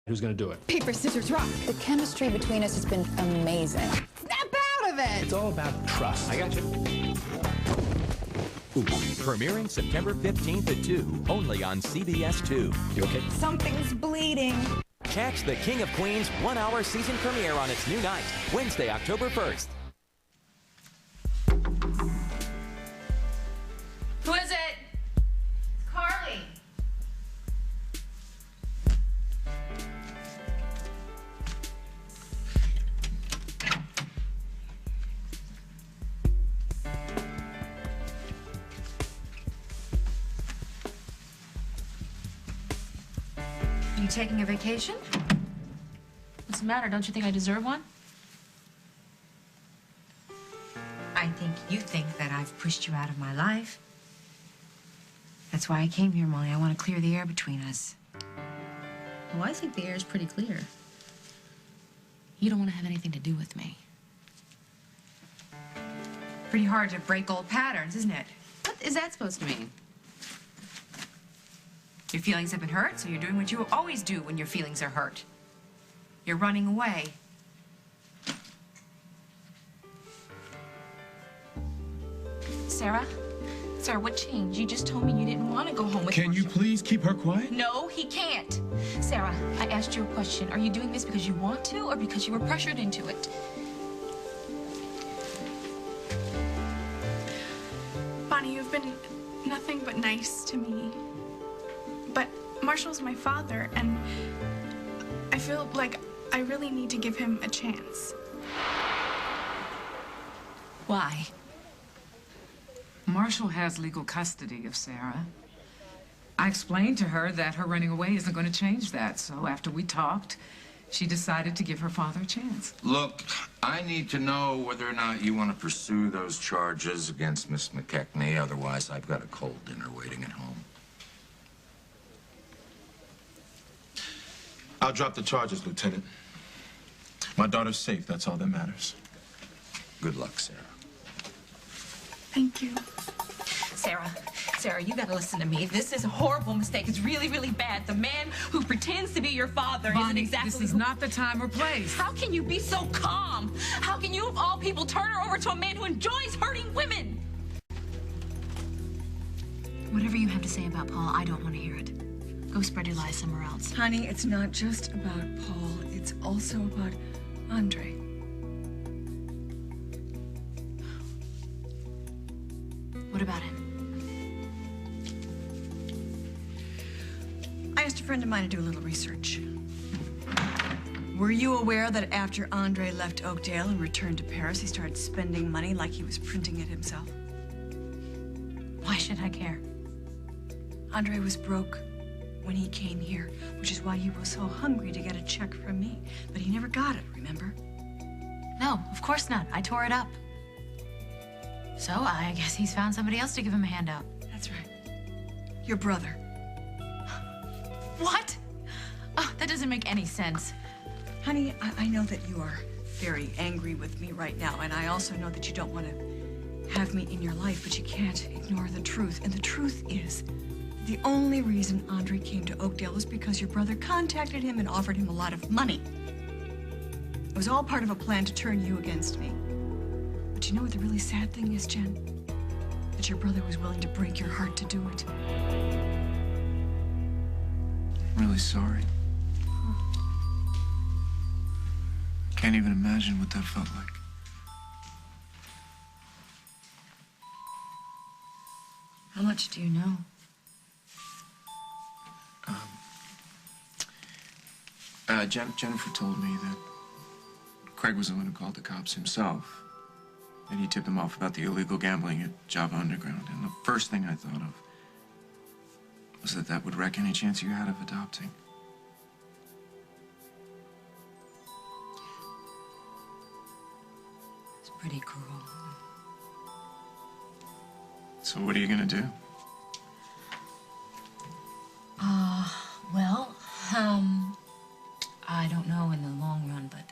Who's gonna do it? Paper, scissors, rock. The chemistry between us has been amazing. Snap out of it! It's all about trust. I got you. Premiering September 15th at 2, only on CBS 2. You okay? Something's bleeding. Catch The King of Queens' one-hour season premiere on its new night, Wednesday, October 1st. Who is it? It's Carly. Are you taking a vacation? What's the matter? Don't you think I deserve one? I think you think that I've pushed you out of my life. That's why I came here, Molly. I want to clear the air between us. Well, I think the air is pretty clear. You don't want to have anything to do with me. Pretty hard to break old patterns, isn't it? What is that supposed to mean? Your feelings have been hurt, so you're doing what you always do when your feelings are hurt. You're running away. Sarah? Sarah, what changed? You just told me you didn't want to go home with Can you Marshall. please keep her quiet? No, he can't. Sarah, I asked you a question. Are you doing this because you want to or because you were pressured into it? Bonnie, you've been nothing but nice to me. But Marshall's my father, and I feel like I really need to give him a chance. Why? Marshall has legal custody of Sarah. I explained to her that her running away isn't going to change that, so after we talked, she decided to give her father a chance. Look, I need to know whether or not you want to pursue those charges against Miss McKechnie. Otherwise, I've got a cold dinner waiting at home. I'll drop the charges, Lieutenant. My daughter's safe. That's all that matters. Good luck, Sarah. Thank you. Sarah, you gotta listen to me. This is a horrible mistake. It's really, really bad. The man who pretends to be your father isn't Bonnie, exactly this is not the time or place. How can you be so calm? How can you, of all people, turn her over to a man who enjoys hurting women? Whatever you have to say about Paul, I don't want to hear it. Go spread your lies somewhere else. Honey, it's not just about Paul. It's also about Andre. What about him? I asked a friend of mine to do a little research. Were you aware that after Andre left Oakdale and returned to Paris, he started spending money like he was printing it himself? Why should I care? Andre was broke when he came here, which is why he was so hungry to get a check from me. But he never got it, remember? No, of course not. I tore it up. So I guess he's found somebody else to give him a handout. That's right. Your brother. What? Oh, that doesn't make any sense. Honey, I know that you are very angry with me right now, and I also know that you don't want to have me in your life, but you can't ignore the truth. And the truth is, the only reason Andre came to Oakdale was because your brother contacted him and offered him a lot of money. It was all part of a plan to turn you against me. But you know what the really sad thing is, Jen? That your brother was willing to break your heart to do it. I'm really sorry. Can't even imagine what that felt like. How much do you know? Jennifer told me that Craig was the one who called the cops himself. And he tipped them off about the illegal gambling at Java Underground. And the first thing I thought of was that that would wreck any chance you had of adopting. It's pretty cruel. So what are you gonna do? Well, I don't know in the long run, but,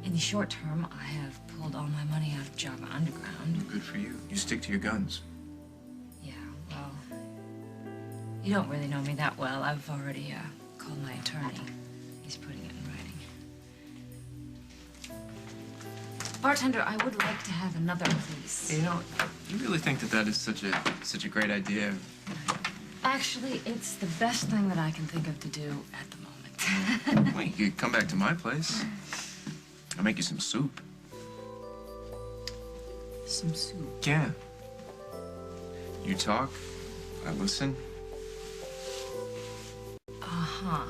in the short term, I have pulled all my money out of Java Underground. Good for you. You stick to your guns. Yeah, well, you don't really know me that well. I've already, call my attorney. He's putting it in writing. Bartender, I would like to have another, please. You know, you really think that that is such a great idea? Actually, it's the best thing that I can think of to do at the moment. Well, you could come back to my place. I'll make you some soup. Some soup? Yeah. You talk, I listen. Uh-huh.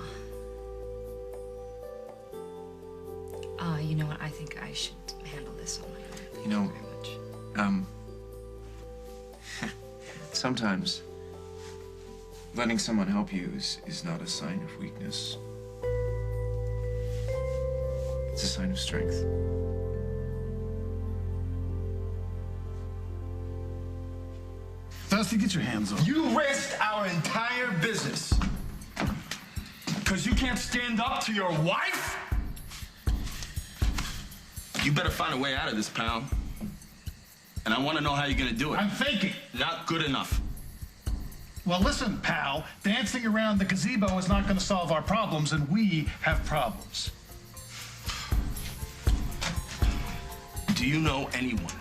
You know what? I think I should handle this on my own. You know, Very much. Sometimes letting someone help you is not a sign of weakness. It's a sign of strength. Dusty, get your hands off. You risked our entire business because you can't stand up to your wife? You better find a way out of this, pal. And I want to know how you're going to do it. I'm thinking. Not good enough. Well, listen, pal. Dancing around the gazebo is not going to solve our problems, and we have problems. Do you know anyone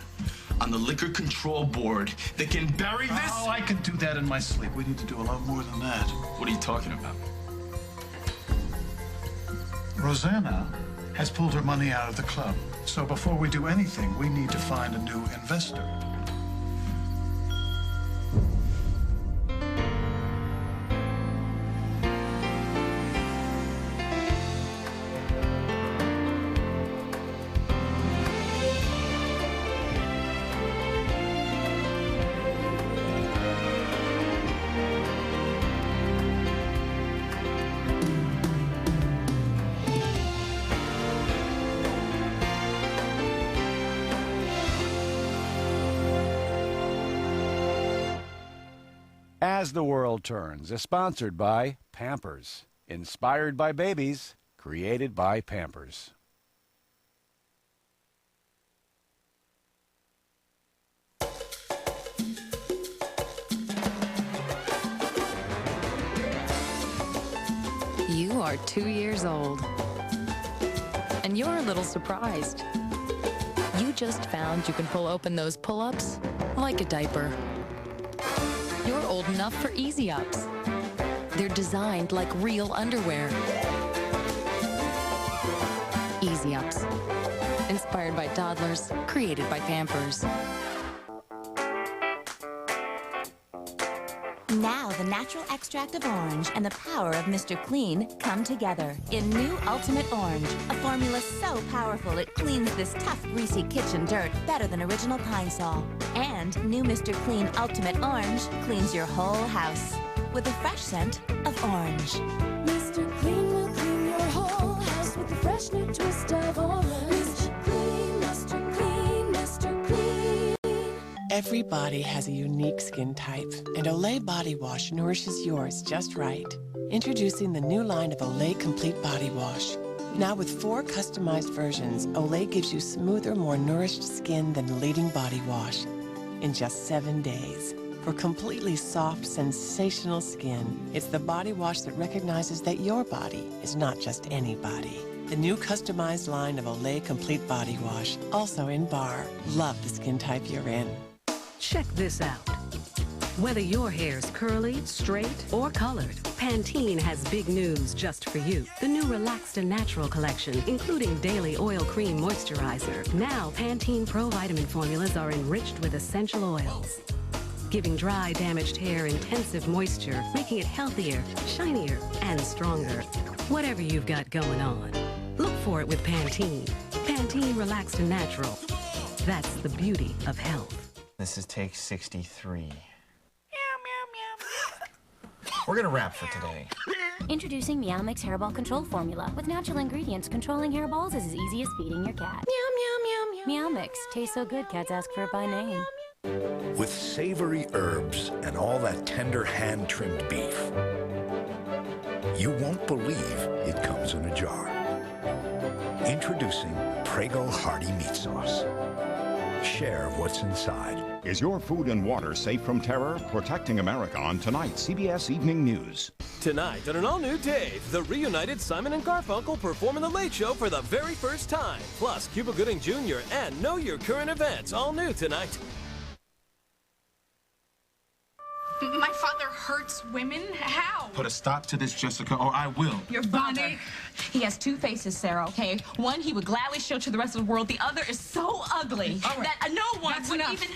on the Liquor Control Board that can bury this? Oh, I can do that in my sleep. We need to do a lot more than that. What are you talking about? Rosanna has pulled her money out of the club. So before we do anything, we need to find a new investor. As the World Turns is sponsored by Pampers. Inspired by babies, created by Pampers. You are 2 years old, and you're a little surprised. You just found you can pull open those pull-ups like a diaper. You're old enough for easy ups. They're designed like real underwear. Easy ups. Inspired by toddlers, created by Pampers. Now the natural extract of orange and the power of Mr. Clean come together in new Ultimate Orange, a formula so powerful it cleans this tough, greasy kitchen dirt better than original Pine Sol. And new Mr. Clean Ultimate Orange cleans your whole house with a fresh scent of orange. Mr. Clean will clean your whole house with a fresh new twist of orange. Mr. Clean, Mr. Clean, Mr. Clean. Everybody has a unique skin type, and Olay Body Wash nourishes yours just right. Introducing the new line of Olay Complete Body Wash. Now with 4 customized versions, Olay gives you smoother, more nourished skin than the leading body wash. In just 7 days. For completely soft, sensational skin, it's the body wash that recognizes that your body is not just any body. The new customized line of Olay Complete Body Wash, also in bar. Love the skin type you're in. Check this out. Whether your hair's curly, straight, or colored, Pantene has big news just for you. The new Relaxed and Natural collection, including Daily Oil Cream Moisturizer. Now, Pantene Pro Vitamin formulas are enriched with essential oils, giving dry, damaged hair intensive moisture, making it healthier, shinier, and stronger. Whatever you've got going on, look for it with Pantene. Pantene Relaxed and Natural. That's the beauty of health. This is take 63. We're gonna wrap for today. Introducing Meow Mix Hairball Control Formula. With natural ingredients, controlling hairballs is as easy as feeding your cat. Meow, meow, meow, meow. Meow Mix. Tastes so good, cats ask for it by name. With savory herbs and all that tender hand-trimmed beef, you won't believe it comes in a jar. Introducing Prego Hearty Meat Sauce. Share what's inside. Is your food and water safe from terror? Protecting America on tonight's CBS Evening News. Tonight, on an all-new Dave, the reunited Simon and Garfunkel perform in The Late Show for the very first time. Plus, Cuba Gooding Jr. and Know Your Current Events, all new tonight. My father hurts women? How? Put a stop to this, Jessica, or I will. Your father, he has two faces, Sarah, okay? One he would gladly show to the rest of the world. The other is so ugly that no one would even...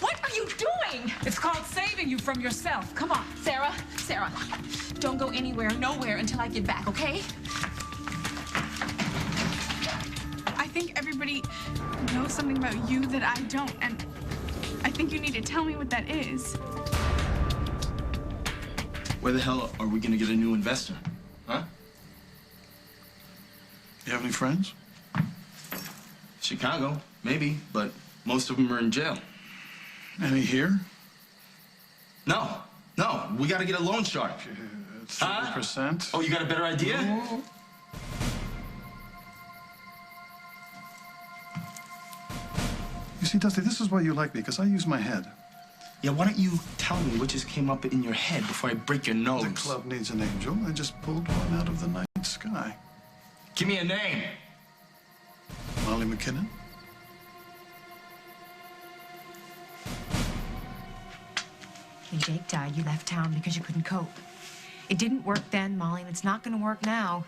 What are you doing? It's called saving you from yourself. Come on. Sarah, don't go anywhere, nowhere until I get back, okay? I think everybody knows something about you that I don't, and I think you need to tell me what that is. Where the hell are we gonna get a new investor? Huh? You have any friends? Chicago, maybe, but most of them are in jail. Any here? No, we gotta get a loan shark. 30%. Oh, you got a better idea? No. You see, Dusty, this is why you like me, because I use my head. Yeah, why don't you tell me what just came up in your head before I break your nose? The club needs an angel. I just pulled one out of the night sky. Give me a name. Molly McKinnon. When Jake died, you left town because you couldn't cope. It didn't work then, Molly, and it's not going to work now.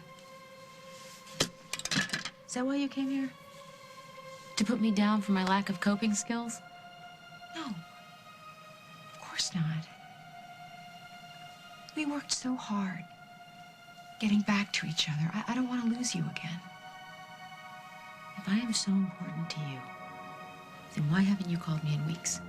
Is that why you came here? To put me down for my lack of coping skills? No. Of course not. We worked so hard, getting back to each other. I don't want to lose you again. If I am so important to you, then why haven't you called me in weeks?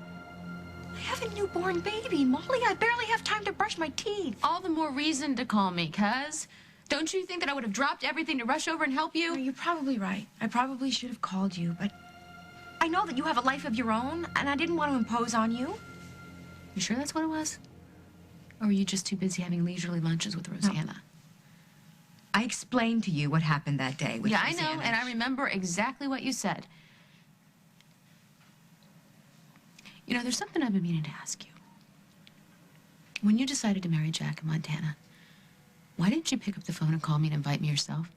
I have a newborn baby, Molly. I barely have time to brush my teeth. All the more reason to call me, cuz. Don't you think that I would have dropped everything to rush over and help you? No, you're probably right. I probably should have called you, but I know that you have a life of your own, and I didn't want to impose on you. You sure that's what it was? Or were you just too busy having leisurely lunches with Rosanna? No. I explained to you what happened that day with Rosanna. Rosanna. I know, and I remember exactly what you said. You know, there's something I've been meaning to ask you. When you decided to marry Jack in Montana, why didn't you pick up the phone and call me and invite me yourself?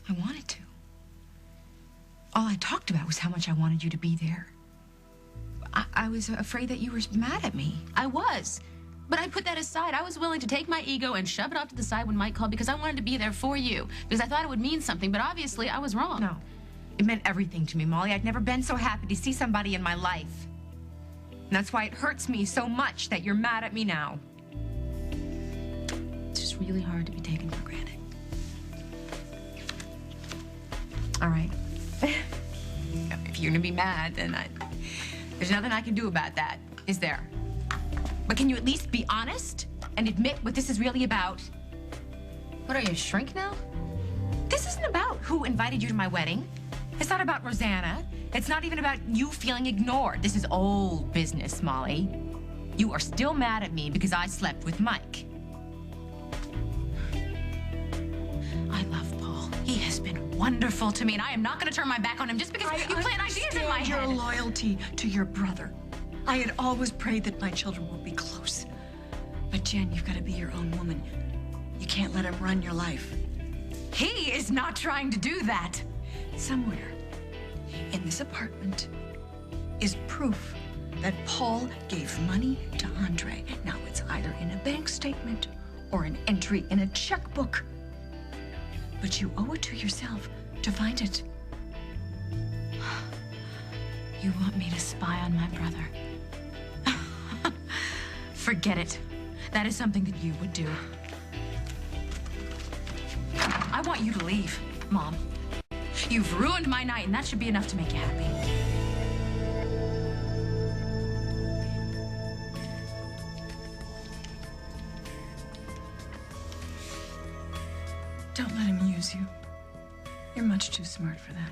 I wanted to. All I talked about was how much I wanted you to be there. I was afraid that you were mad at me. I was. But I put that aside. I was willing to take my ego and shove it off to the side when Mike called because I wanted to be there for you. Because I thought it would mean something, but obviously I was wrong. No. It meant everything to me, Molly. I'd never been so happy to see somebody in my life. And that's why it hurts me so much that you're mad at me now. It's just really hard to be taken for granted. All right. If you're gonna be mad, then there's nothing I can do about that, is there? But can you at least be honest and admit what this is really about? What are you, a shrink now? This isn't about who invited you to my wedding. It's not about Rosanna. It's not even about you feeling ignored. This is old business, Molly. You are still mad at me because I slept with Mike. I love Paul. He has been wonderful to me, and I am not going to turn my back on him just because you plant ideas in my head. Your loyalty to your brother. I had always prayed that my children would be close. But Jen, you've got to be your own woman. You can't let him run your life. He is not trying to do that. Somewhere in this apartment is proof that Paul gave money to Andre. Now, it's either in a bank statement or an entry in a checkbook. But you owe it to yourself to find it. You want me to spy on my brother? Forget it. That is something that you would do. I want you to leave, Mom. You've ruined my night, and that should be enough to make you happy. Don't let him use you. You're much too smart for that.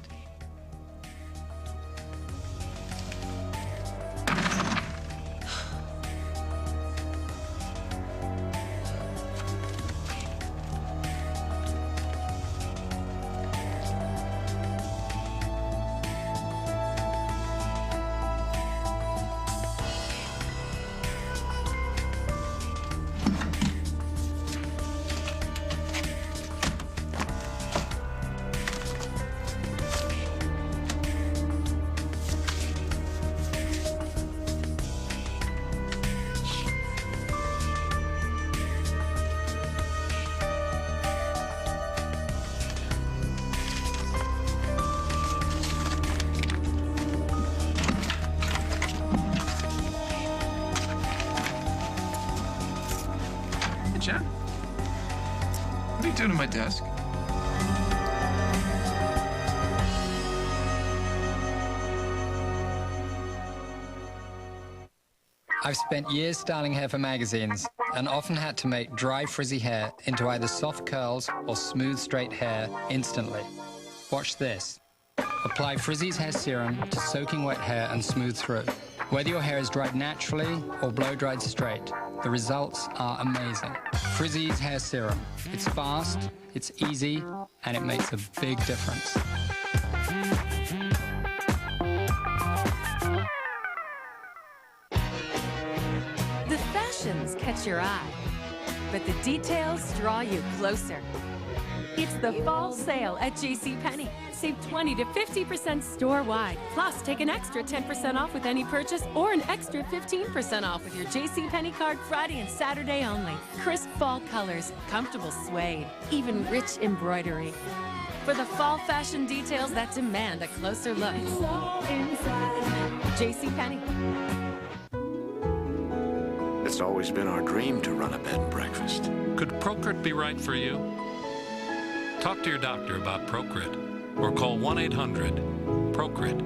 What are you doing at my desk? I've spent years styling hair for magazines and often had to make dry, frizzy hair into either soft curls or smooth, straight hair instantly. Watch this. Apply Frizzy's hair serum to soaking wet hair and smooth through. Whether your hair is dried naturally or blow-dried straight, the results are amazing. Frizzy's hair serum. It's fast, it's easy, and it makes a big difference. The fashions catch your eye, but the details draw you closer. It's the fall sale at JCPenney. Save 20 to 50% store-wide. Plus, take an extra 10% off with any purchase or an extra 15% off with your JCPenney card Friday and Saturday only. Crisp fall colors, comfortable suede, even rich embroidery. For the fall fashion details that demand a closer look. JCPenney. It's always been our dream to run a bed and breakfast. Could Procrit be right for you? Talk to your doctor about Procrit or call 1-800-PROCRIT.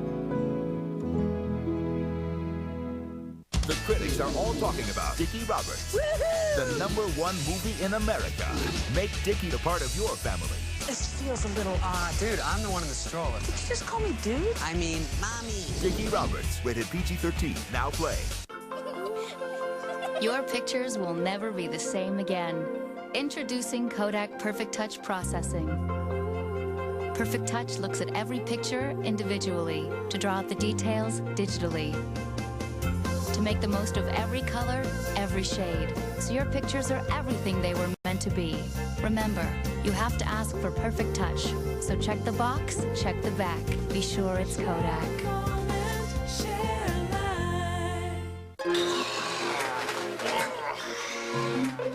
The critics are all talking about Dickie Roberts, the #1 movie in America. Make Dickie a part of your family. This feels a little odd. Dude, I'm the one in the stroller. Did you just call me dude? I mean, mommy. Dickie Roberts, rated PG-13, now play. Your pictures will never be the same again. Introducing Kodak Perfect Touch Processing. Perfect Touch looks at every picture individually to draw out the details digitally. To make the most of every color, every shade, so your pictures are everything they were meant to be. Remember, you have to ask for Perfect Touch. So check the box, check the back. Be sure it's Kodak.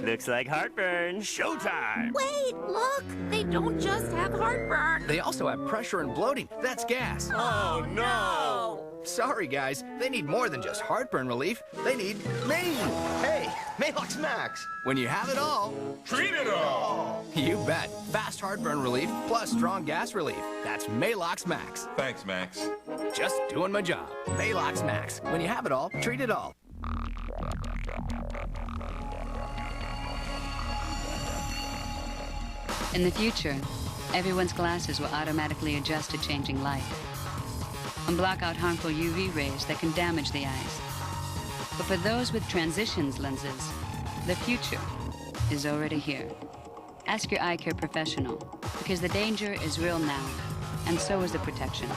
Looks like heartburn. Showtime! Wait, look! They don't just have heartburn. They also have pressure and bloating. That's gas. Oh, no! Sorry, guys. They need more than just heartburn relief. They need me. Hey, Maalox Max. When you have it all, treat it all. You bet. Fast heartburn relief plus strong gas relief. That's Maalox Max. Thanks, Max. Just doing my job. Maalox Max. When you have it all, treat it all. In the future, everyone's glasses will automatically adjust to changing light and block out harmful UV rays that can damage the eyes. But for those with transitions lenses, the future is already here. Ask your eye care professional, because the danger is real now, and so is the protection.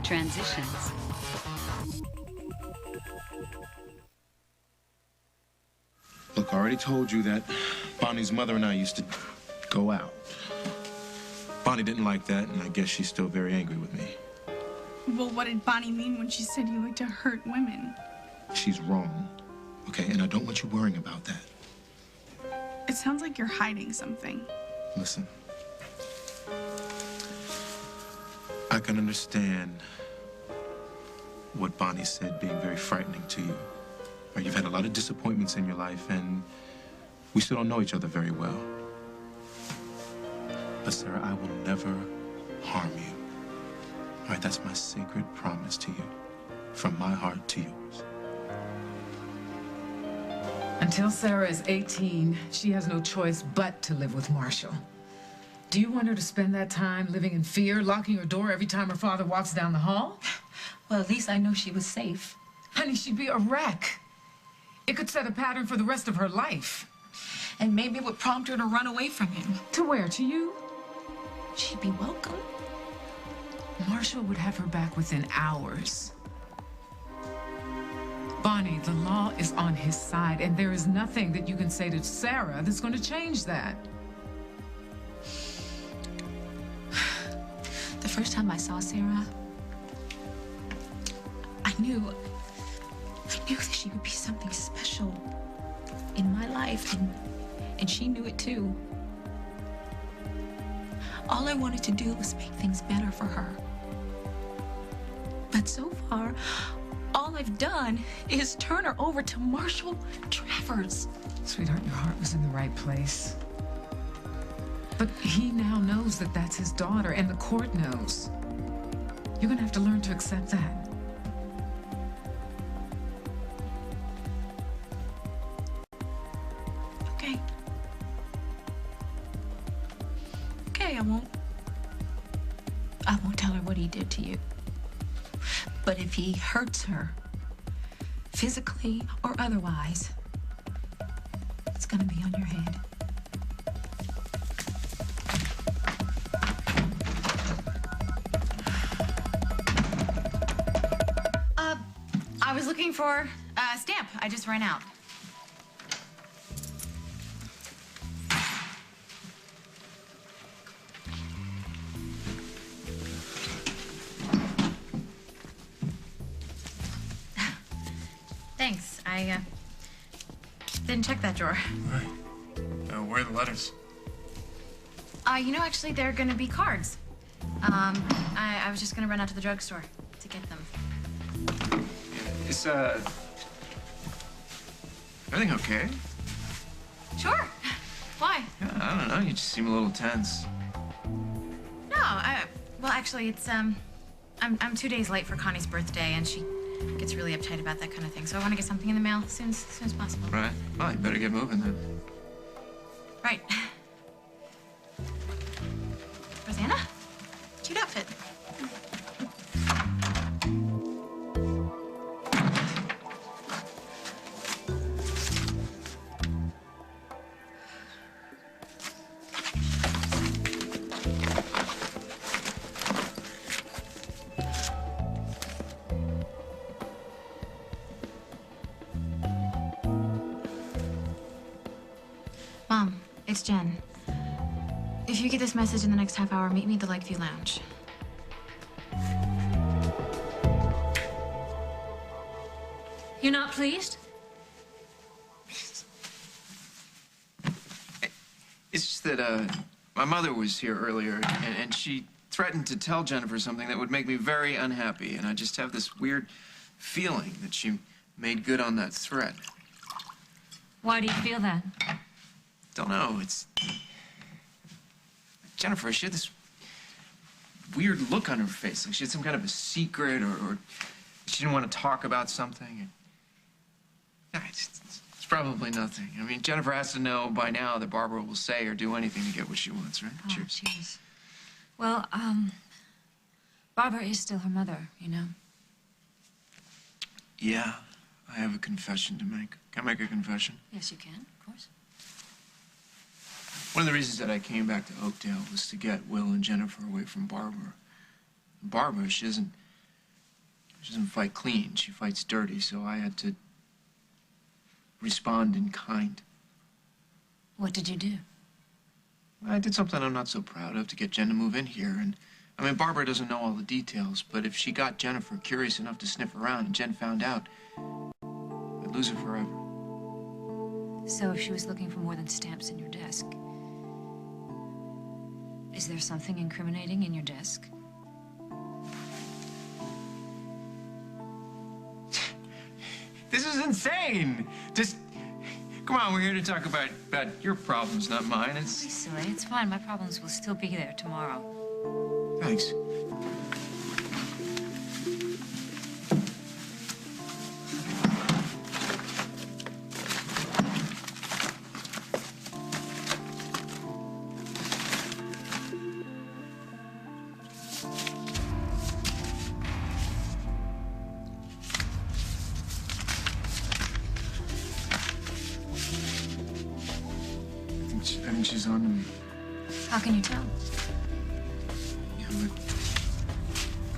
Transitions. Look, I already told you that Bonnie's mother and I used to go out. Bonnie didn't like that, and I guess she's still very angry with me. Well, what did Bonnie mean when she said you like to hurt women? She's wrong, okay? And I don't want you worrying about that. It sounds like you're hiding something. Listen. I can understand what Bonnie said being very frightening to you. Or you've had a lot of disappointments in your life, and we still don't know each other very well. But, Sarah, I will never harm you. All right, that's my sacred promise to you, from my heart to yours. Until Sarah is 18, she has no choice but to live with Marshall. Do you want her to spend that time living in fear, locking her door every time her father walks down the hall? Well, at least I know she was safe. Honey, she'd be a wreck. It could set a pattern for the rest of her life. And maybe it would prompt her to run away from him. To where? To you? She'd be welcome. Marshall would have her back within hours. Bonnie, the law is on his side, and there is nothing that you can say to Sarah that's going to change that. The first time I saw Sarah, I knew that she would be something special in my life, and she knew it too. All I wanted to do was make things better for her. But so far, all I've done is turn her over to Marshall Travers. Sweetheart, your heart was in the right place. But he now knows that that's his daughter, and the court knows. You're gonna have to learn to accept that. Okay. Okay, I won't tell her what he did to you. But if he hurts her, physically or otherwise, it's gonna be on your head. I was looking for a stamp. I just ran out. Thanks. I didn't check that drawer. Where are the letters? You know, actually, they're gonna be cards. I was just gonna run out to the drugstore to get them. Is, everything okay? Sure. Why? Yeah, I don't know. You just seem a little tense. No, well, actually, it's, I'm 2 days late for Connie's birthday, and she gets really uptight about that kind of thing. So I want to get something in the mail as soon as possible. Right. Well, you better get moving then. Right. Rosanna? Cute outfit. Mom, it's Jen. If you get this message in the next half hour, meet me at the Lakeview Lounge. You're not pleased? It's just that, my mother was here earlier, and she threatened to tell Jennifer something that would make me very unhappy, and I just have this weird feeling that she made good on that threat. Why do you feel that? Don't know, it's... Jennifer, she had this weird look on her face, like she had some kind of a secret, or she didn't want to talk about something. And... Yeah, it's probably nothing. I mean, Jennifer has to know by now that Barbara will say or do anything to get what she wants, right? Oh, Cheers. Cheers. Well, Barbara is still her mother, you know? Yeah, I have a confession to make. Can I make a confession? Yes, you can, of course. One of the reasons that I came back to Oakdale was to get Will and Jennifer away from Barbara. Barbara, she doesn't fight clean. She fights dirty, so I had to respond in kind. What did you do? I did something I'm not so proud of to get Jen to move in here. And I mean, Barbara doesn't know all the details, but if she got Jennifer curious enough to sniff around and Jen found out, I'd lose her forever. So if she was looking for more than stamps in your desk, is there something incriminating in your desk? This is insane! Just, come on, we're here to talk about your problems, not mine. It's... Don't be silly, it's fine. My problems will still be there tomorrow. Thanks. I think she's on to me. How can you tell? Yeah,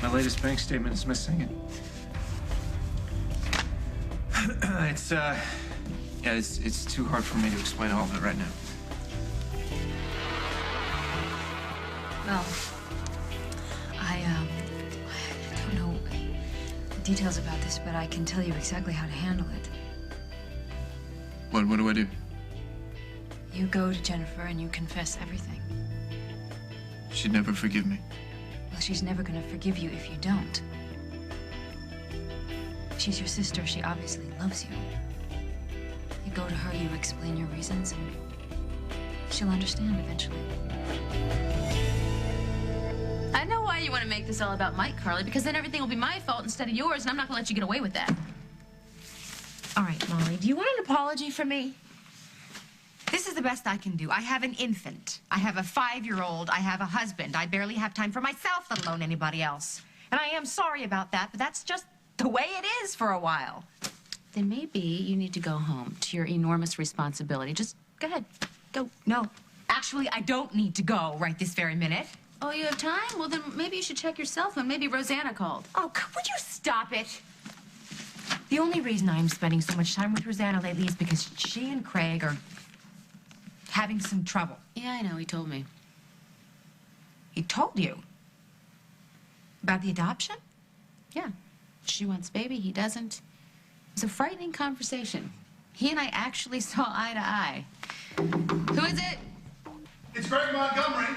my latest bank statement is missing, and it's too hard for me to explain all of it right now. Well, I don't know the details about this, but I can tell you exactly how to handle it. What do I do? You go to Jennifer and you confess everything. She'd never forgive me. Well, she's never gonna forgive you if you don't. She's your sister. She obviously loves you. You go to her, you explain your reasons, and she'll understand eventually. I know why you want to make this all about Mike, Carly, because then everything will be my fault instead of yours, and I'm not going to let you get away with that. All right, Molly, do you want an apology from me? This is the best I can do. I have an infant. I have a 5-year-old. I have a husband. I barely have time for myself, let alone anybody else. And I am sorry about that, but that's just the way it is for a while. Then maybe you need to go home to your enormous responsibility. Just go ahead. Go. No. Actually, I don't need to go right this very minute. Oh, you have time? Well, then maybe you should check your cell phone. Maybe Rosanna called. Oh, would you stop it? The only reason I'm spending so much time with Rosanna lately is because she and Craig are having some trouble. Yeah, I know. He told me. He told you? About the adoption? Yeah. She wants baby. He doesn't. It was a frightening conversation. He and I actually saw eye to eye. Who is it? It's Greg Montgomery.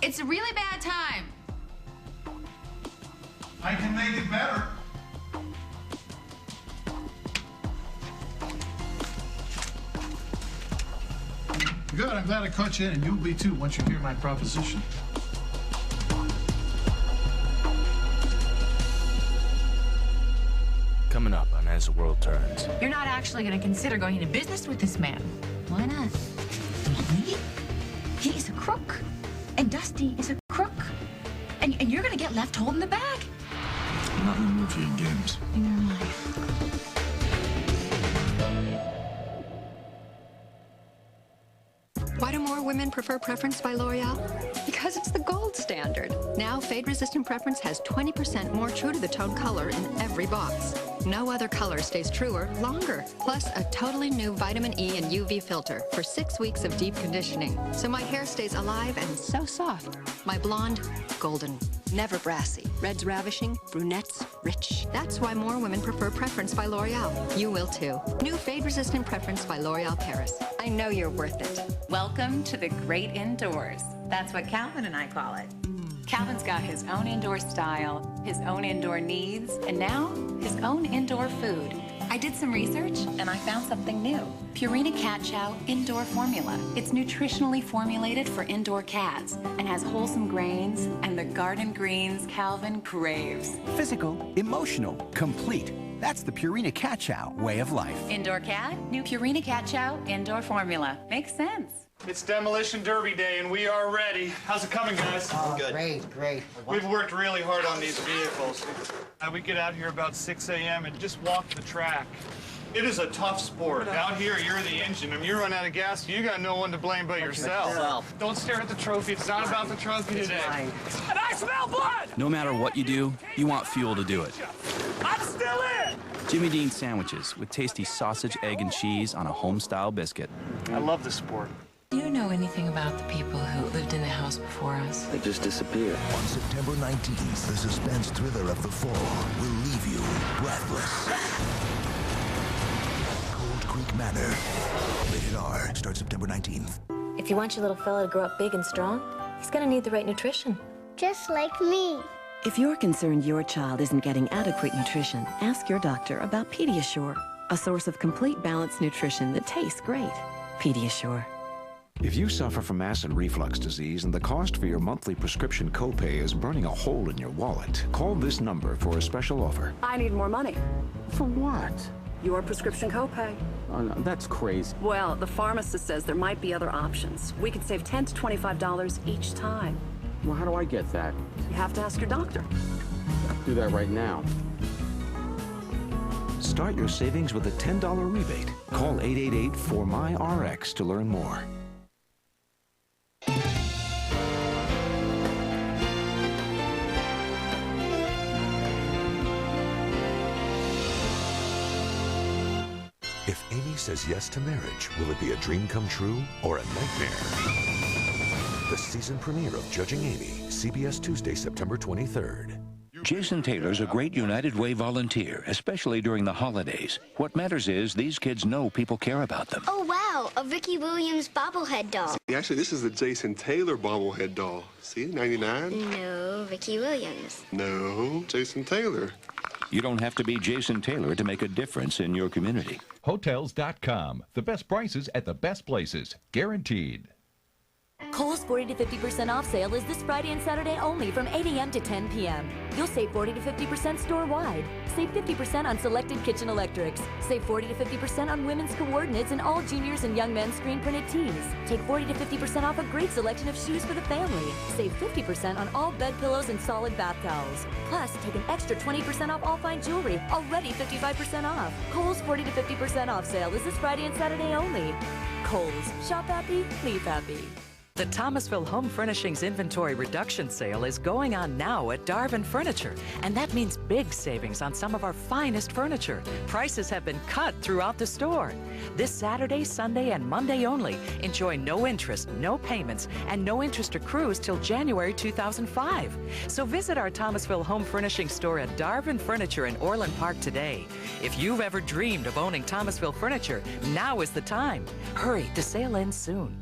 It's a really bad time. I can make it better. Good, I'm glad I caught you in, and you'll be too once you hear my proposition. Coming up on As the World Turns. You're not actually going to consider going into business with this man. Why not? He is a crook. And Dusty is a crook. And you're going to get left holding the bag. I'm not in the mood for your games. Neither am I. Why do more women prefer Preference by L'Oreal? Because it's the gold standard. Now, fade-resistant Preference has 20% more true-to-the-tone color in every box. No other color stays truer longer. Plus, a totally new vitamin E and UV filter for 6 weeks of deep conditioning. So my hair stays alive and so soft. My blonde, golden. Never brassy. Reds ravishing, brunettes rich. That's why more women prefer Preference by L'Oreal. You will too. New fade-resistant Preference by L'Oreal Paris. I know you're worth it. Welcome to the great indoors. That's what Calvin and I call it. Calvin's got his own indoor style, his own indoor needs, and now his own indoor food. I did some research and I found something new. Purina Cat Chow Indoor Formula. It's nutritionally formulated for indoor cats and has wholesome grains and the garden greens Calvin craves. Physical, emotional, complete. That's the Purina Cat Chow way of life. Indoor cat, new Purina Cat Chow Indoor Formula. Makes sense. It's Demolition Derby Day, and we are ready. How's it coming, guys? Oh, good. Great. We've worked really hard on these vehicles. We get out here about 6 a.m. and just walk the track. It is a tough sport. Out here, you're the engine. If you run out of gas, you got no one to blame but yourself. Don't stare at the trophy. It's not about the trophy today. And I smell blood! No matter what you do, you want fuel to do it. I'm still in! Jimmy Dean sandwiches with tasty sausage, egg, and cheese on a home-style biscuit. I love this sport. Do you know anything about the people who lived in the house before us? They just disappeared. On September 19th, the suspense thriller of The Fall will leave you breathless. Cold Creek Manor. Rated R. Starts September 19th. If you want your little fella to grow up big and strong, he's gonna need the right nutrition. Just like me. If you're concerned your child isn't getting adequate nutrition, ask your doctor about Pediasure, a source of complete balanced nutrition that tastes great. Pediasure. If you suffer from acid reflux disease and the cost for your monthly prescription copay is burning a hole in your wallet, call this number for a special offer. I need more money. For what? Your prescription copay. Oh, no, that's crazy. Well, the pharmacist says there might be other options. We could save $10 to $25 each time. Well, how do I get that? You have to ask your doctor. Do that right now. Start your savings with a $10 rebate. Call 888-4MY-RX to learn more. If Amy says yes to marriage, will it be a dream come true or a nightmare? The season premiere of Judging Amy, CBS Tuesday, September 23rd. Jason Taylor's a great United Way volunteer, especially during the holidays. What matters is these kids know people care about them. Oh, wow, a Ricky Williams bobblehead doll. Actually, this is the Jason Taylor bobblehead doll. See, 99? No, Ricky Williams. No, Jason Taylor. You don't have to be Jason Taylor to make a difference in your community. Hotels.com. The best prices at the best places. Guaranteed. Kohl's 40 to 50% off sale is this Friday and Saturday only from 8 a.m. to 10 p.m. You'll save 40 to 50% store-wide. Save 50% on selected kitchen electrics. Save 40 to 50% on women's coordinates and all juniors and young men's screen-printed tees. Take 40 to 50% off a great selection of shoes for the family. Save 50% on all bed pillows and solid bath towels. Plus, take an extra 20% off all fine jewelry, already 55% off. Kohl's 40 to 50% off sale is this Friday and Saturday only. Kohl's. Shop happy, leave happy. The Thomasville Home Furnishings Inventory Reduction Sale is going on now at Darvin Furniture, and that means big savings on some of our finest furniture. Prices have been cut throughout the store. This Saturday, Sunday, and Monday only, enjoy no interest, no payments, and no interest accrues till January 2005. So visit our Thomasville Home Furnishing store at Darvin Furniture in Orland Park today. If you've ever dreamed of owning Thomasville furniture, now is the time. Hurry, the sale ends soon.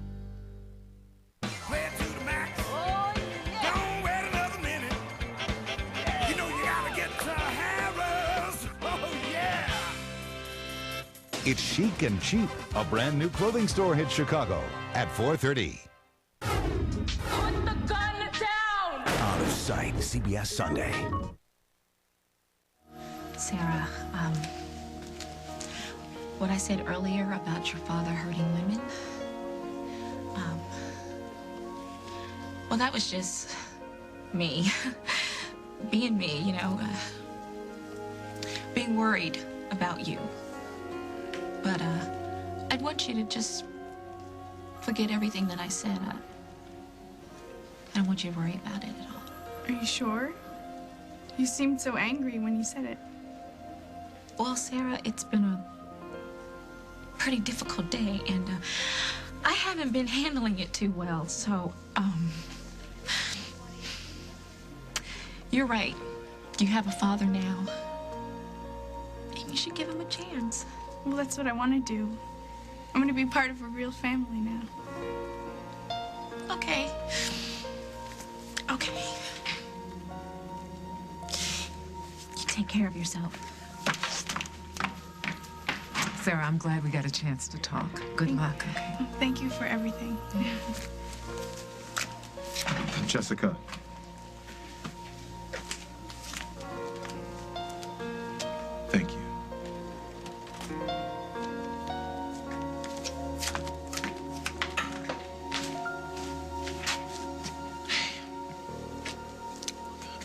It's Chic and Cheap. A brand new clothing store hits Chicago at 4:30. Put the gun down! Out of sight, CBS Sunday. Sarah, what I said earlier about your father hurting women, well, that was just me. Being me, you know, being worried about you. But, I'd want you to just forget everything that I said. I don't want you to worry about it at all. Are you sure? You seemed so angry when you said it. Well, Sarah, it's been a pretty difficult day, and, I haven't been handling it too well, so, you're right. You have a father now, and you should give him a chance. Well, that's what I want to do. I'm going to be part of a real family now. Okay. Okay. You take care of yourself. Sarah, I'm glad we got a chance to talk. Good luck, okay? Thank you for everything. Jessica. Thank you.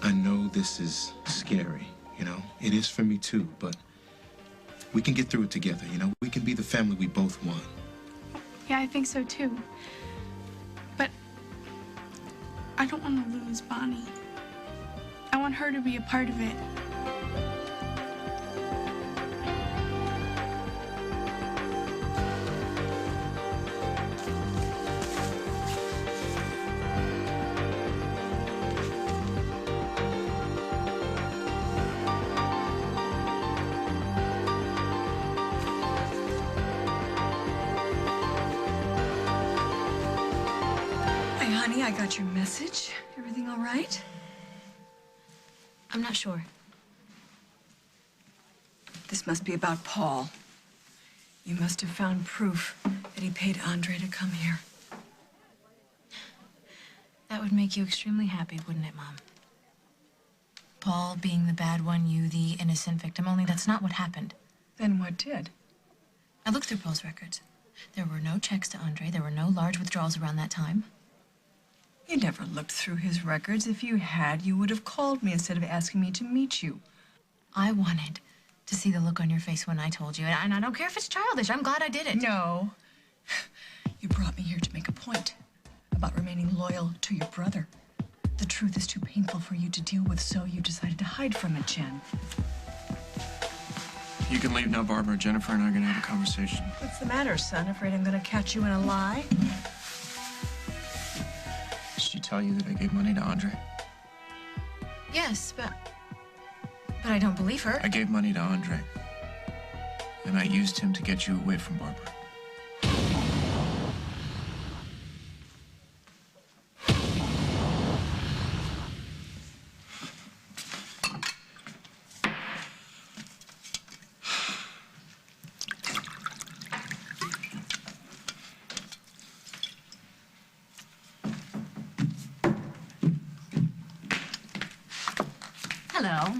I know this is scary, you know? It is for me too, but we can get through it together, you know? We can be the family we both want. Yeah, I think so too. But I don't want to lose Bonnie. I want her to be a part of it. I got your message. Everything all right? I'm not sure. This must be about Paul. You must have found proof that he paid Andre to come here. That would make you extremely happy, wouldn't it, Mom? Paul being the bad one, you the innocent victim, only that's not what happened. Then what did? I looked through Paul's records. There were no checks to Andre. There were no large withdrawals around that time. You never looked through his records. If you had, you would have called me instead of asking me to meet you. I wanted to see the look on your face when I told you, and I don't care if it's childish. I'm glad I did it. No. You brought me here to make a point about remaining loyal to your brother. The truth is too painful for you to deal with, so you decided to hide from it, Jen. You can leave now, Barbara. Jennifer and I are going to have a conversation. What's the matter, son? Afraid I'm going to catch you in a lie? Did she tell you that I gave money to Andre? Yes, but I don't believe her. I gave money to Andre. And I used him to get you away from Barbara. Hello.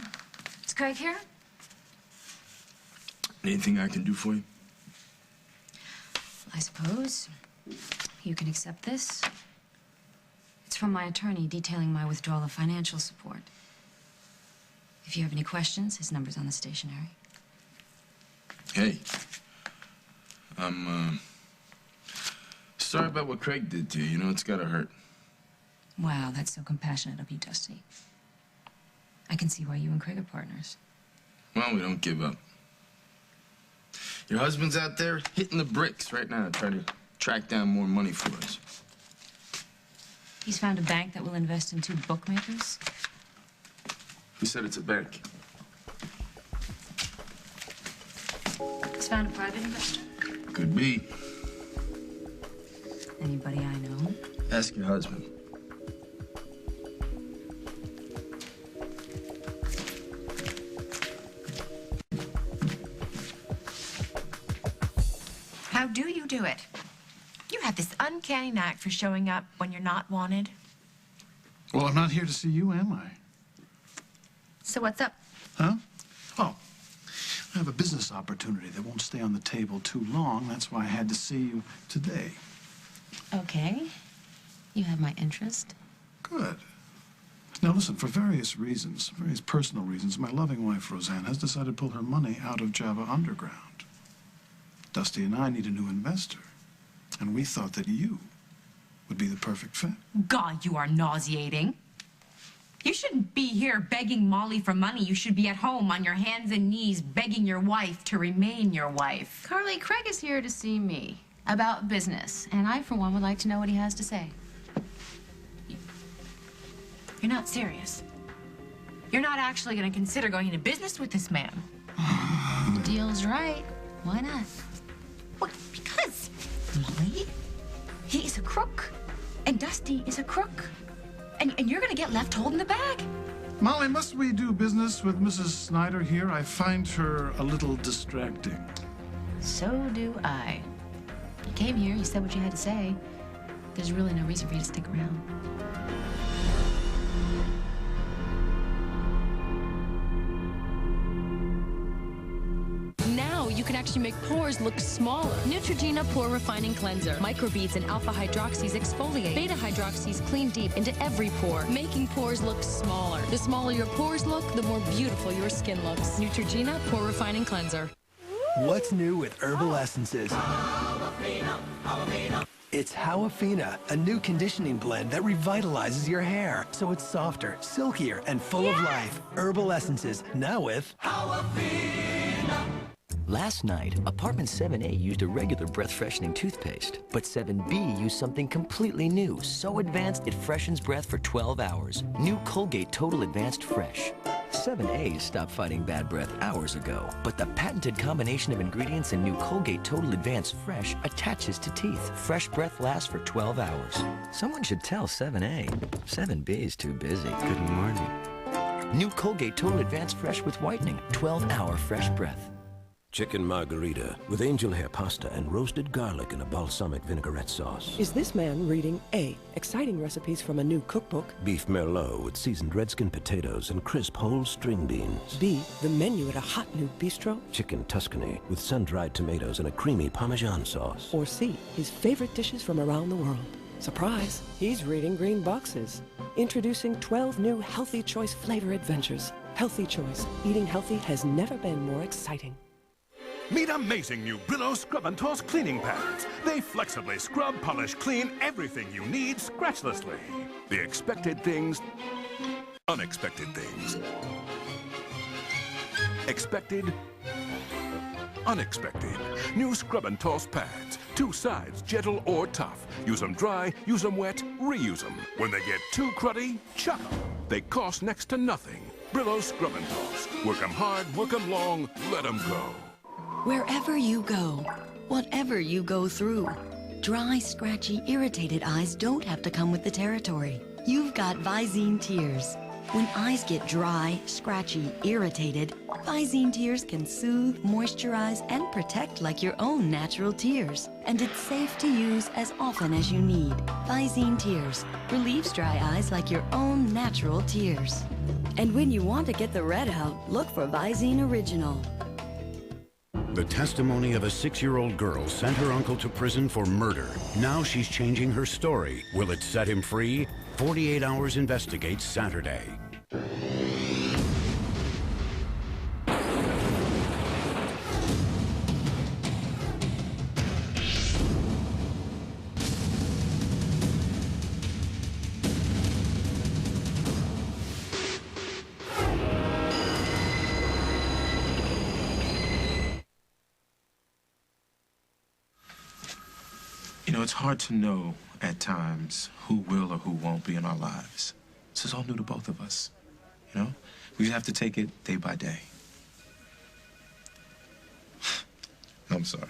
Is Craig here? Anything I can do for you? I suppose you can accept this. It's from my attorney detailing my withdrawal of financial support. If you have any questions, his number's on the stationery. Hey. I'm, sorry about what Craig did to you. You know, it's gotta hurt. Wow, that's so compassionate of you, Dusty. I can see why you and Craig are partners. Well, we don't give up. Your husband's out there hitting the bricks right now to try to track down more money for us. He's found a bank that will invest in 2 bookmakers. He said it's a bank. He's found a private investor. Could be. Anybody I know? Ask your husband. How do you do it? You have this uncanny knack for showing up when you're not wanted. Well, I'm not here to see you, am I? So what's up? Huh? Oh, I have a business opportunity that won't stay on the table too long. That's why I had to see you today. Okay. You have my interest. Good. Now, listen, for various reasons, various personal reasons, my loving wife, Roseanne, has decided to pull her money out of Java Underground. Dusty and I need a new investor, and we thought that you would be the perfect fit. God, you are nauseating. You shouldn't be here begging Molly for money. You should be at home on your hands and knees begging your wife to remain your wife. Carly, Craig is here to see me about business, and I, for one, would like to know what he has to say. You're not serious. You're not actually going to consider going into business with this man. The deal's right. Why not? Well, because, Molly, he is a crook, and Dusty is a crook. And you're going to get left holding the bag. Molly, must we do business with Mrs. Snyder here? I find her a little distracting. So do I. You came here, you said what you had to say. There's really no reason for you to stick around. Now you can actually make pores look smaller. Neutrogena Pore Refining Cleanser. Microbeads and alpha hydroxys exfoliate. Beta hydroxys clean deep into every pore, making pores look smaller. The smaller your pores look, the more beautiful your skin looks. Neutrogena Pore Refining Cleanser. What's new with herbal essences? It's Hawafina, a new conditioning blend that revitalizes your hair so it's softer, silkier, and full of life. Herbal essences, now with Last night, apartment 7A used a regular breath-freshening toothpaste, but 7B used something completely new, so advanced it freshens breath for 12 hours. New Colgate Total Advanced Fresh. 7A stopped fighting bad breath hours ago, but the patented combination of ingredients in new Colgate Total Advanced Fresh attaches to teeth. Fresh breath lasts for 12 hours. Someone should tell 7A. 7B is too busy. Good morning. New Colgate Total Advanced Fresh with whitening. 12-hour fresh breath. Chicken margarita with angel hair pasta and roasted garlic in a balsamic vinaigrette sauce. Is this man reading A, exciting recipes from a new cookbook? Beef merlot with seasoned redskin potatoes and crisp whole string beans. B, the menu at a hot new bistro? Chicken Tuscany with sun-dried tomatoes and a creamy Parmesan sauce. Or C, his favorite dishes from around the world? Surprise, he's reading green boxes. Introducing 12 new Healthy Choice flavor adventures. Healthy Choice, eating healthy has never been more exciting. Meet amazing new Brillo Scrub and Toss cleaning pads. They flexibly scrub, polish, clean everything you need scratchlessly. The expected things, unexpected things. Expected, unexpected. New Scrub and Toss pads. 2 sides, gentle or tough. Use them dry, use them wet, reuse them. When they get too cruddy, chuck them. They cost next to nothing. Brillo Scrub and Toss. Work them hard, work them long, let them go. Wherever you go, whatever you go through, dry, scratchy, irritated eyes don't have to come with the territory. You've got Visine Tears. When eyes get dry, scratchy, irritated, Visine tears can soothe, moisturize, and protect like your own natural tears. And it's safe to use as often as you need. Visine tears relieves dry eyes like your own natural tears. And when you want to get the red out, look for Visine Original. The testimony of a 6-year-old girl sent her uncle to prison for murder. Now she's changing her story. Will it set him free? 48 Hours investigates Saturday. You know, it's hard to know at times who will or who won't be in our lives. This is all new to both of us, you know? We have to take it day by day. I'm sorry.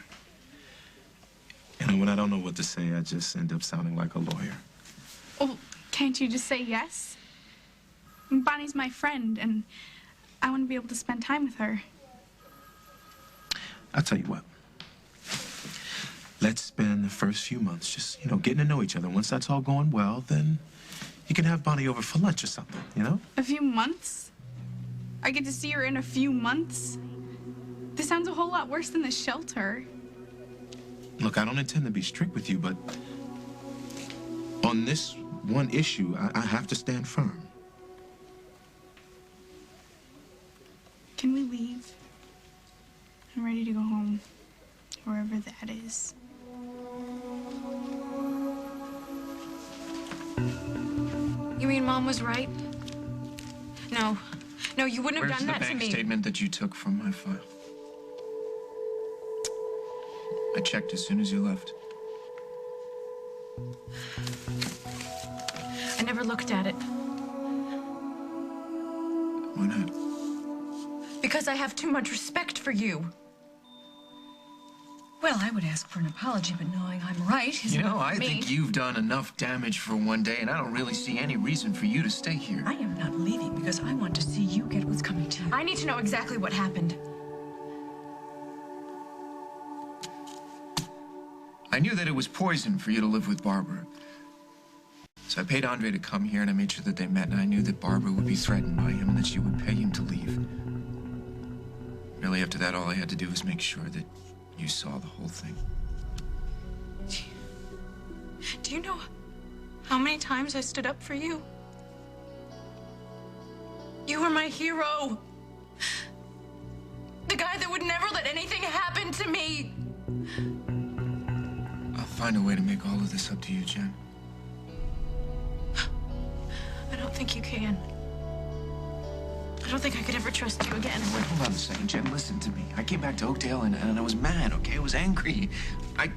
You know, when I don't know what to say, I just end up sounding like a lawyer. Well, can't you just say yes? Bonnie's my friend, and I want to be able to spend time with her. I'll tell you what. Let's spend the first few months just, you know, getting to know each other. Once that's all going well, then you can have Bonnie over for lunch or something, you know? A few months? I get to see her in a few months? This sounds a whole lot worse than the shelter. Look, I don't intend to be strict with you, but on this one issue, I have to stand firm. Can we leave? I'm ready to go home, wherever that is. You mean Mom was right? No. No, you wouldn't have done that to me. Where's the bank statement that you took from my file? I checked as soon as you left. I never looked at it. Why not? Because I have too much respect for you. Well, I would ask for an apology, but knowing I'm right is You know, enough I for me. think you've done enough damage for one day, and I don't really see any reason for you to stay here. I am not leaving because I want to see you get what's coming to you. I need to know exactly what happened. I knew that it was poison for you to live with Barbara. So I paid Andre to come here, and I made sure that they met, and I knew that Barbara would be threatened by him and that she would pay him to leave. Really, after that, all I had to do was make sure that you saw the whole thing. Do you know how many times I stood up for you? You were my hero. The guy that would never let anything happen to me. I'll find a way to make all of this up to you, Jen. I don't think you can. I don't think I could ever trust you again. Wait, hold on a second, Jen. Listen to me. I came back to Oakdale and I was mad, okay? I was angry. I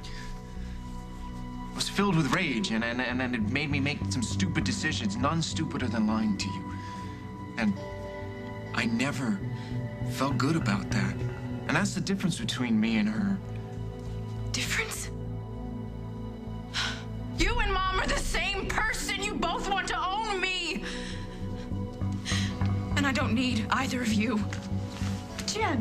was filled with rage, and it made me make some stupid decisions, none stupider than lying to you. And I never felt good about that. And that's the difference between me and her. Difference? You and Mom are the same person. You both want to own me. And I don't need either of you. Jen.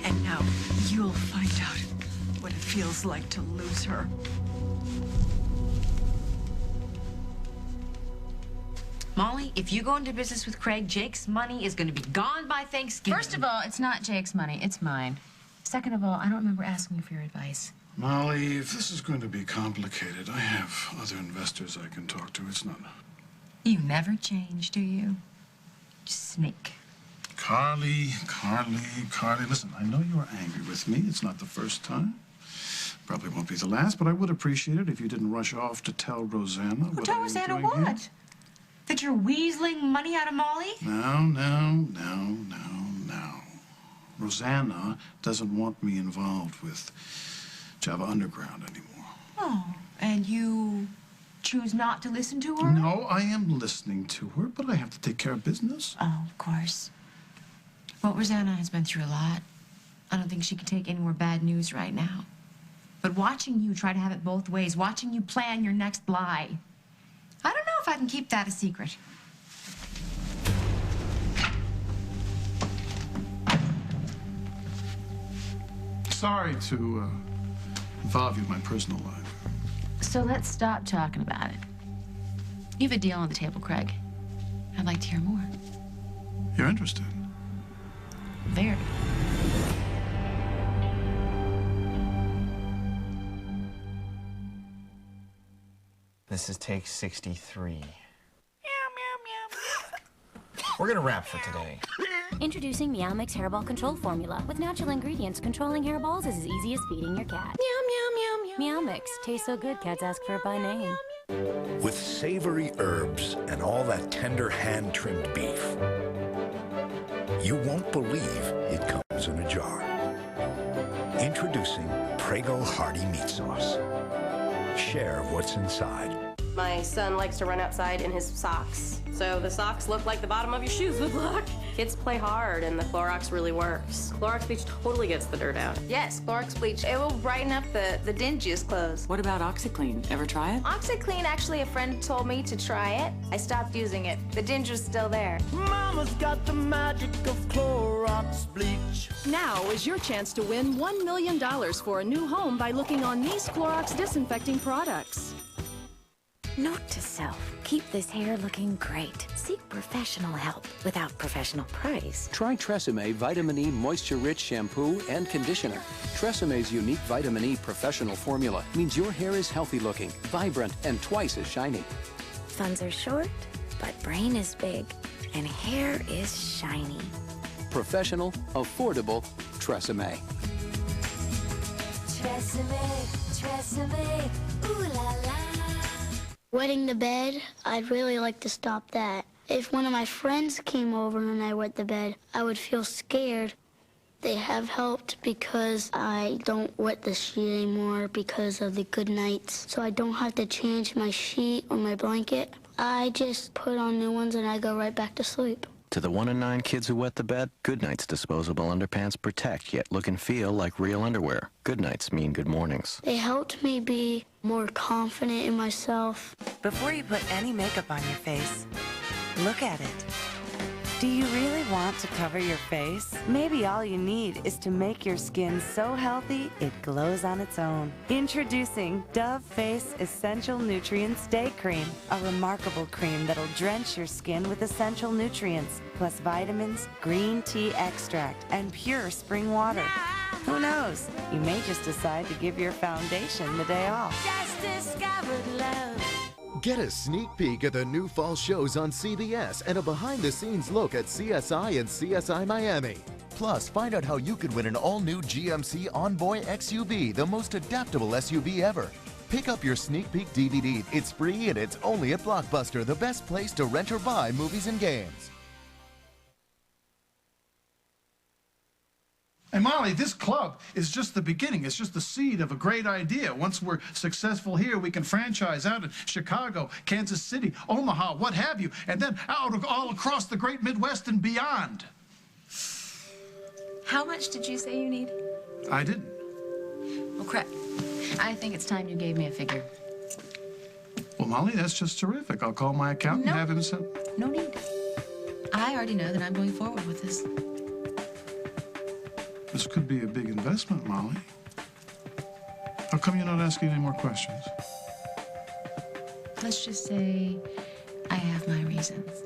And now you'll find out what it feels like to lose her. Molly, if you go into business with Craig, Jake's money is going to be gone by Thanksgiving. First of all, it's not Jake's money, it's mine. Second of all, I don't remember asking you for your advice. Molly, if this is going to be complicated, I have other investors I can talk to. It's not... You never change, do you? Snake. Carly, listen, I know you are angry with me. It's not the first time. Probably won't be the last, but I would appreciate it if you didn't rush off to tell Rosanna what Tell I am Rosanna doing what? here. That you're weaseling money out of Molly? No. Rosanna doesn't want me involved with Java Underground anymore. Oh, and you choose not to listen to her? No, I am listening to her, but I have to take care of business. Oh, of course. Well, Rosanna has been through a lot. I don't think she can take any more bad news right now. But watching you try to have it both ways, watching you plan your next lie, I don't know if I can keep that a secret. Sorry to involve you in my personal life. So let's stop talking about it. You have a deal on the table, Craig. I'd like to hear more. You're interested? Very. This is take 63. We're gonna wrap for today. Introducing Meow Mix Hairball Control Formula. With natural ingredients, controlling hairballs is as easy as feeding your cat. Meow, meow, meow, meow. Meow Mix. Tastes so good, cats ask for it by name. With savory herbs and all that tender hand-trimmed beef. You won't believe it comes in a jar. Introducing Prego Hearty Meat Sauce. Share what's inside. My son likes to run outside in his socks. So the socks look like the bottom of your shoes would look. Kids play hard and the Clorox really works. Clorox bleach totally gets the dirt out. Yes, Clorox bleach. It will brighten up the dingiest clothes. What about OxyClean? Ever try it? OxyClean, actually, a friend told me to try it. I stopped using it. The dinger's still there. Mama's got the magic of Clorox bleach. Now is your chance to win $1 million for a new home by looking on these Clorox disinfecting products. Note to self, keep this hair looking great. Seek professional help without professional price. Try Tresemme Vitamin E Moisture-Rich Shampoo and Conditioner. Tresemme's unique Vitamin E professional formula means your hair is healthy looking, vibrant, and twice as shiny. Funds are short, but brain is big, and hair is shiny. Professional, affordable Tresemme. Tresemme, Tresemme, ooh la la. Wetting the bed, I'd really like to stop that. If one of my friends came over and I wet the bed, I would feel scared. They have helped because I don't wet the sheet anymore because of the good nights. So I don't have to change my sheet or my blanket. I just put on new ones and I go right back to sleep. To the 1 in 9 kids who wet the bed, Goodnight's disposable underpants protect, yet look and feel like real underwear. Goodnights mean good mornings. They helped me be more confident in myself. Before you put any makeup on your face, look at it. Do you really want to cover your face? Maybe all you need is to make your skin so healthy it glows on its own. Introducing Dove Face Essential Nutrients Day Cream, a remarkable cream that'll drench your skin with essential nutrients, plus vitamins, green tea extract, and pure spring water. Who knows? You may just decide to give your foundation the day off. Just discovered love. Get a sneak peek at the new fall shows on CBS and a behind-the-scenes look at CSI and CSI Miami. Plus, find out how you could win an all-new GMC Envoy XUV, the most adaptable SUV ever. Pick up your sneak peek DVD. It's free and it's only at Blockbuster, the best place to rent or buy movies and games. And Molly, this club is just the beginning. It's just the seed of a great idea. Once we're successful here, we can franchise out in Chicago, Kansas City, Omaha, what have you, and then out all across the great Midwest and beyond. How much did you say you need? I didn't. Well, Craig, I think it's time you gave me a figure. Well, Molly, that's just terrific. I'll call my accountant and have him send... No need. I already know that I'm going forward with this. This could be a big investment, Molly. How come you're not asking any more questions? Let's just say I have my reasons.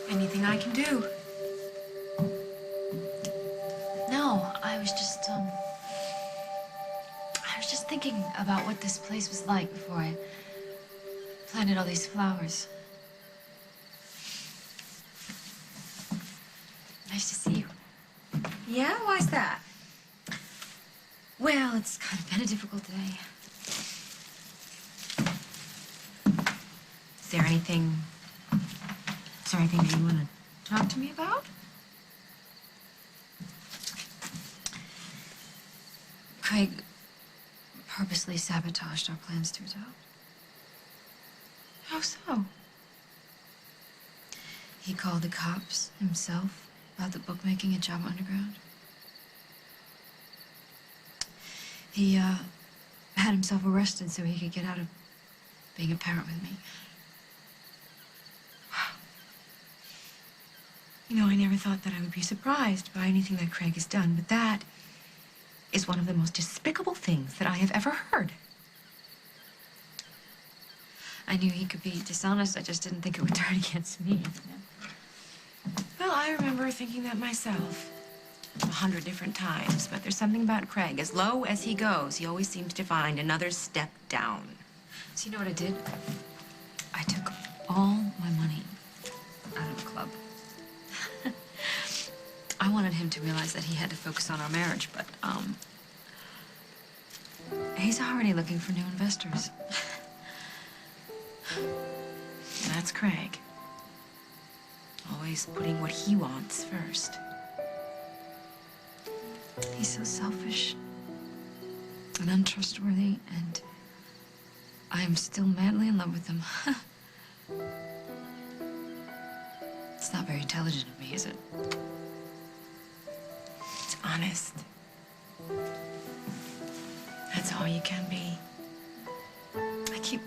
Anything I can do? I was just thinking about what this place was like before I planted all these flowers. Nice to see you. Yeah? Why's that? Well, it's kind of been a difficult day. Is there anything that you want to talk to me about? Craig purposely sabotaged our plans to adopt. How so? He called the cops himself about the bookmaking at Java Underground. He, had himself arrested so he could get out of being a parent with me. You know, I never thought that I would be surprised by anything that Craig has done, but that is one of the most despicable things that I have ever heard. I knew he could be dishonest, I just didn't think it would turn against me. Well, I remember thinking that myself 100 different times, but there's something about Craig. As low as he goes, he always seems to find another step down. So you know what I did? I took all my money out of the club. I wanted him to realize that he had to focus on our marriage, but, he's already looking for new investors. That's Craig. Always putting what he wants first. He's so selfish and untrustworthy, and I am still madly in love with him. It's not very intelligent of me, is it? It's honest. That's all you can be. I keep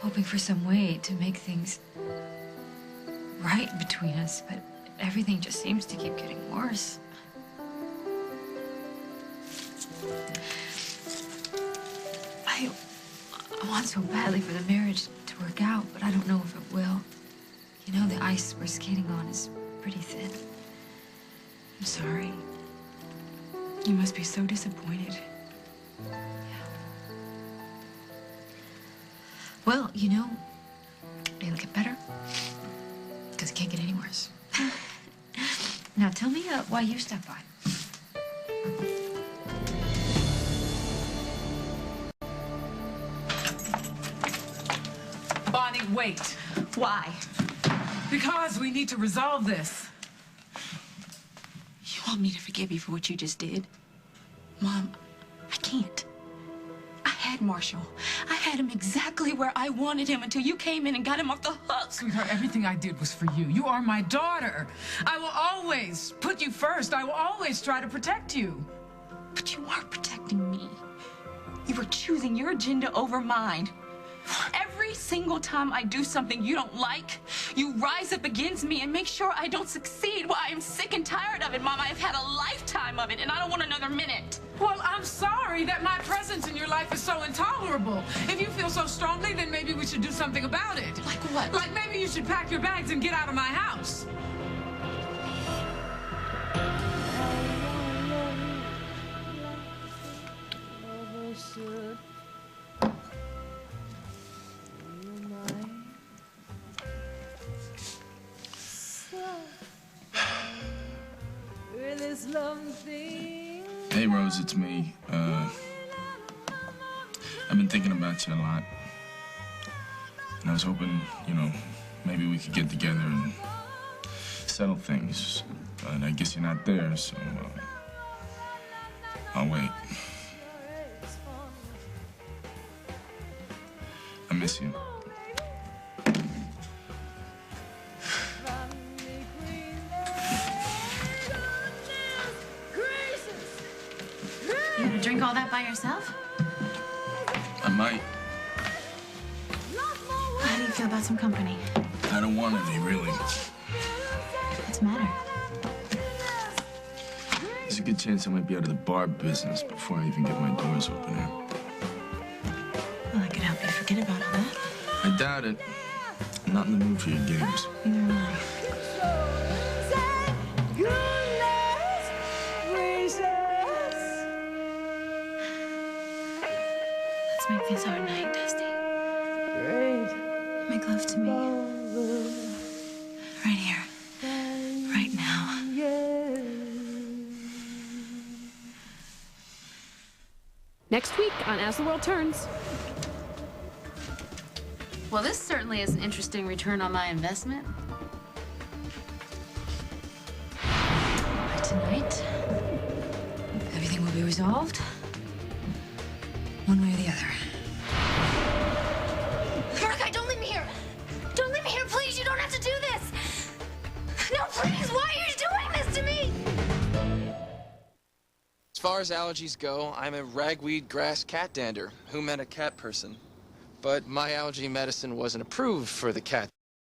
hoping for some way to make things right between us, but everything just seems to keep getting worse. I want so badly for the marriage to work out, but I don't know if it will. You know, the ice we're skating on is pretty thin. I'm sorry. You must be so disappointed. Well, you know, it'll get better, because it can't get any worse. Now, tell me why you stepped by. Bonnie, wait. Why? Because we need to resolve this. You want me to forgive you for what you just did? Mom, I can't. I had Marshall. I had him exactly where I wanted him until you came in and got him off the hook. Sweetheart, everything I did was for you. You are my daughter. I will always put you first. I will always try to protect you. But you weren't protecting me. You were choosing your agenda over mine. Every single time I do something you don't like, you rise up against me and make sure I don't succeed. Well, I am sick and tired of it, Mom. I've had a lifetime of it, and I don't want another minute. Well, I'm sorry that my presence in your life is so intolerable. If you feel so strongly, then maybe we should do something about it. Like what? Like maybe you should pack your bags and get out of my house. Hey, Rose, it's me. I've been thinking about you a lot. And I was hoping, you know, maybe we could get together and settle things. But I guess you're not there, so I'll wait. I miss you. You gonna drink all that by yourself? I might. How do you feel about some company? I don't want any, really. What's the matter? There's a good chance I might be out of the bar business before I even get my doors open here. Well, I could help you forget about all that. I doubt it. I'm not in the mood for your games. Neither am I. Let's make this our night, Dusty. Make love to me. Right here. Right now. Next week on As the World Turns. Well, this certainly is an interesting return on my investment. Tonight, everything will be resolved one way or the other. Mordecai, don't leave me here! Don't leave me here, please! You don't have to do this! No, please! Why are you doing this to me? As far as allergies go, I'm a ragweed grass cat dander who met a cat person. But my allergy medicine wasn't approved for the cat.